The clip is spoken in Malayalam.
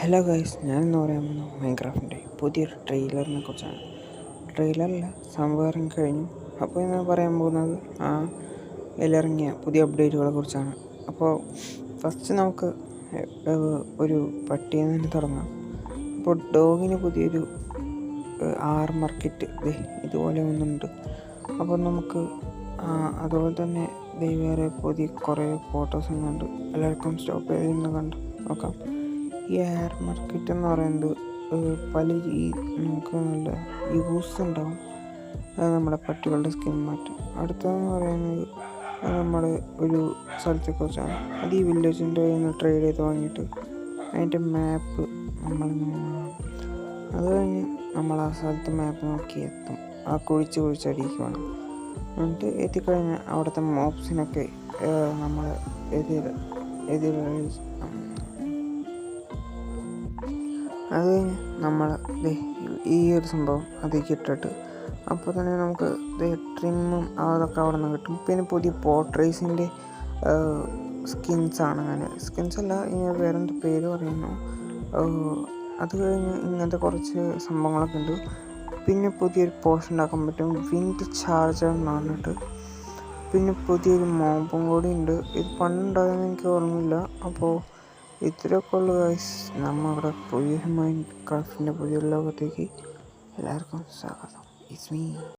ഹലോ ഗൈസ്, ഞാനിന്ന് പറയാൻ പോകുന്നത് മൈൻക്രാഫ്റ്റിൻ്റെ പുതിയൊരു ട്രെയിലറിനെ കുറിച്ചാണ്. ട്രെയിലറിൽ സംഭവം ഇറങ്ങി കഴിഞ്ഞു. അപ്പോൾ ഇന്ന് പറയാൻ പോകുന്നത് ഇറങ്ങിയ പുതിയ അപ്ഡേറ്റുകളെ കുറിച്ചാണ്. അപ്പോൾ ഫസ്റ്റ് നമുക്ക് ഒരു പട്ടിയിൽ നിന്ന് തുടങ്ങാം. അപ്പോൾ ഡോഗിന് പുതിയൊരു ആർമർ കിറ്റ് ഇതുപോലെ ഒന്നുണ്ട്. അപ്പോൾ നമുക്ക് അതുപോലെ തന്നെ വേറെ പുതിയ കുറേ ഫോട്ടോസും കണ്ട് എല്ലാവർക്കും സ്റ്റോപ്പ് ചെയ്തിരുന്ന് കണ്ട് നോക്കാം. ഈ എയർ മാർക്കറ്റ് എന്ന് പറയുന്നത് നമുക്ക് നല്ല യൂസ് ഉണ്ടാവും. അത് നമ്മുടെ പട്ടികളുടെ സ്കിൻ മാറ്റും. അടുത്തതെന്ന് പറയുന്നത് നമ്മൾ ഒരു സ്ഥലത്തെക്കുറിച്ചാണ്. അത് ഈ വില്ലേജിൻ്റെ ട്രേഡ് ചെയ്ത് വാങ്ങിയിട്ട് അതിൻ്റെ മാപ്പ് അത് കഴിഞ്ഞ് നമ്മൾ ആ സ്ഥലത്ത് മാപ്പ് നോക്കി എത്തും. ആ കുഴിച്ചടിക്കുവാണ്. എന്നിട്ട് എത്തിക്കഴിഞ്ഞാൽ അവിടുത്തെ മോബ്സിനൊക്കെ നമ്മൾ അത് കഴിഞ്ഞ് നമ്മൾ ഈ ഒരു സംഭവം അതിലേക്ക് ഇട്ടിട്ട് അപ്പോൾ തന്നെ നമുക്ക് ട്രിമ്മും അതൊക്കെ അവിടെ നിന്ന് കിട്ടും. പിന്നെ പുതിയ പോർട്രേസിൻ്റെ സ്കിൻസാണ്. അങ്ങനെ സ്കിൻസ് അല്ല, ഇങ്ങനെ വേറെന്ത് പേര് പറയുന്നു. അത് കഴിഞ്ഞ് ഇങ്ങനത്തെ കുറച്ച് സംഭവങ്ങളൊക്കെ ഉണ്ട്. പിന്നെ പുതിയൊരു പോഷൻ ഉണ്ടാക്കാൻ പറ്റും, വിൻഡ് ചാർജർ എന്ന് പറഞ്ഞിട്ട്. പിന്നെ പുതിയൊരു മോബും കൂടി ഉണ്ട്. ഇത് പണ്ടുണ്ടായെന്ന് എനിക്ക് ഓർമ്മയില്ല. അപ്പോൾ ഇത്രയൊക്കെ ഉള്ളു ഗൈസ്. നമ്മുടെ പുതിയ മൈൻക്രാഫ്റ്റിൻ്റെ പുതിയ ലോകത്തേക്ക് എല്ലാവർക്കും സ്വാഗതം. It's me.